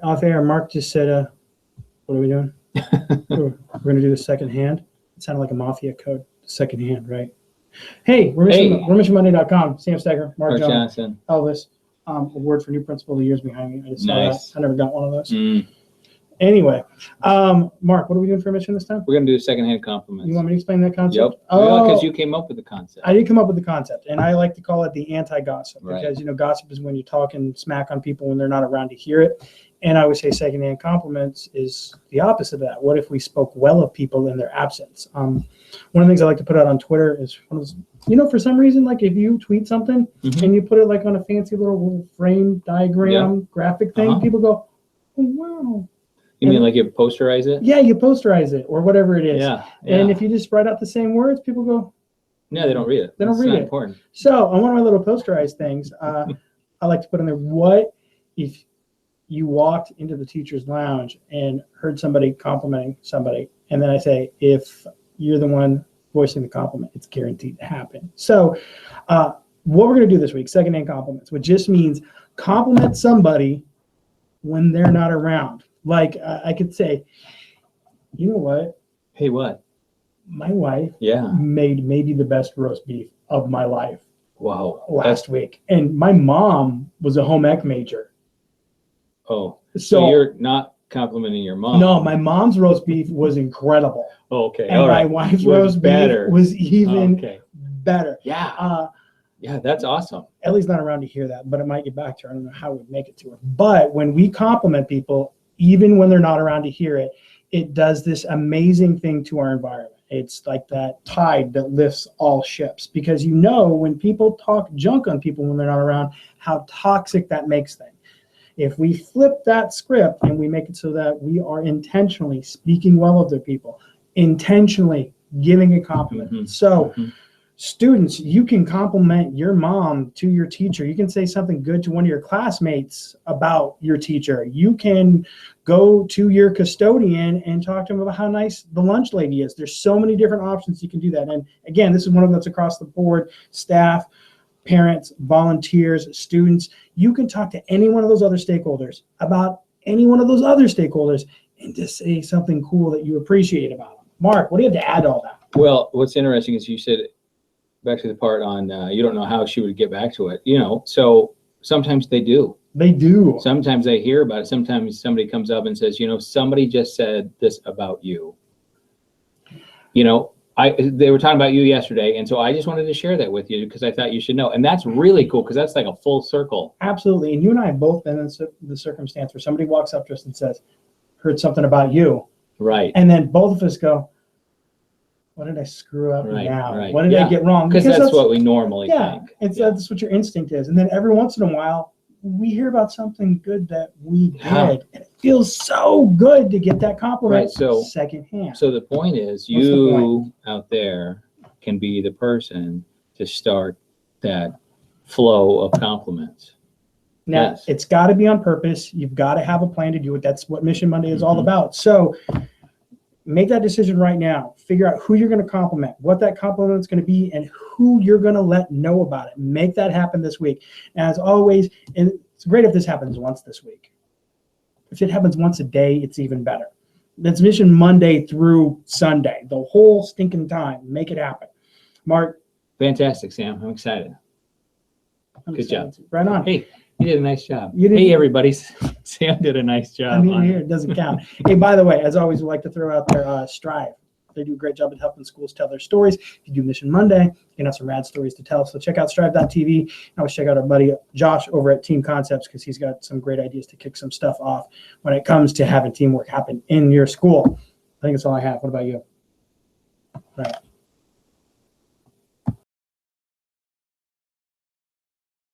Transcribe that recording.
off air, Mark just said, what are we doing? We're going to do the second hand. It sounded like a mafia code. Second hand, right? Hey, we're missionmonday.com. Sam Steger, Mark Johnson, Elvis. Award for new principal of the years behind me. I just saw that. I never got one of those. Anyway, Mark, what are we doing for a mission this time? We're going to do secondhand compliments. You want me to explain that concept? Yep. Oh, because you came up with the concept. I did come up with the concept, and I like to call it the anti-gossip right. because, gossip is when you're talking smack on people when they're not around to hear it. And I would say secondhand compliments is the opposite of that. What if we spoke well of people in their absence? One of the things I like to put out on Twitter is one of those, for some reason, like if you tweet something and you put it like on a fancy little frame diagram graphic thing, people go, oh, wow. You mean like you posterize it? Yeah, you posterize it or whatever it is. Yeah. And if you just write out the same words, people go, no, they don't read it. They don't read it. Important. So on one of my little posterized things, I like to put in there, what if you walked into the teacher's lounge and heard somebody complimenting somebody, and then I say, if you're the one voicing the compliment, it's guaranteed to happen. So what we're going to do this week, secondhand compliments, which just means compliment somebody when they're not around. Like I could say, you know what? Hey, what? My wife made maybe the best roast beef of my life. Wow. Last week. And my mom was a home ec major. Oh, so you're not complimenting your mom? No, my mom's roast beef was incredible. Oh, okay. And my wife's roast beef was even better. Yeah. Yeah, that's awesome. Ellie's not around to hear that, but it might get back to her. I don't know how we'd make it to her. But when we compliment people, even when they're not around to hear it, it does this amazing thing to our environment. It's like that tide that lifts all ships, because when people talk junk on people when they're not around, how toxic that makes them. If we flip that script and we make it so that we are intentionally speaking well of their people, intentionally giving a compliment. Students, you can compliment your mom to your teacher. You can say something good to one of your classmates about your teacher. You can go to your custodian and talk to them about how nice the lunch lady is. There's so many different options you can do that. And again, this is one of them that's across the board. Staff, parents, volunteers, students. You can talk to any one of those other stakeholders about any one of those other stakeholders and just say something cool that you appreciate about them. Mark, what do you have to add to all that? Well, what's interesting is you said, back to the part on you don't know how she would get back to it, so sometimes they do. Sometimes they hear about it. Sometimes somebody comes up and says, somebody just said this about you. They were talking about you yesterday, and so I just wanted to share that with you because I thought you should know. And that's really cool because that's like a full circle. Absolutely. And you and I have both been in the circumstance where somebody walks up to us and says, heard something about you. Right. And then both of us go, what did I screw up now? Right. What did I get wrong? Because that's what we normally think. That's what your instinct is. And then every once in a while, we hear about something good that we did. And it feels so good to get that compliment secondhand. So the point is, you out there can be the person to start that flow of compliments. Now, it's got to be on purpose. You've got to have a plan to do it. That's what Mission Monday is all about. So make that decision right now. Figure out who you're going to compliment, what that compliment is going to be, and who you're going to let know about it. Make that happen this week. As always, and it's great if this happens once this week. If it happens once a day, it's even better. That's Mission Monday through Sunday, the whole stinking time. Make it happen. Mark. Fantastic, Sam. I'm excited. Good job. Right on. Hey, you did a nice job. Hey, everybody. Sam did a nice job. I mean, here, it doesn't count. Hey, by the way, as always, we like to throw out there Strive. They do a great job at helping schools tell their stories. If you do Mission Monday, you can have some rad stories to tell. So check out strive.tv. And always check out our buddy Josh over at Team Concepts because he's got some great ideas to kick some stuff off when it comes to having teamwork happen in your school. I think that's all I have. What about you? All right.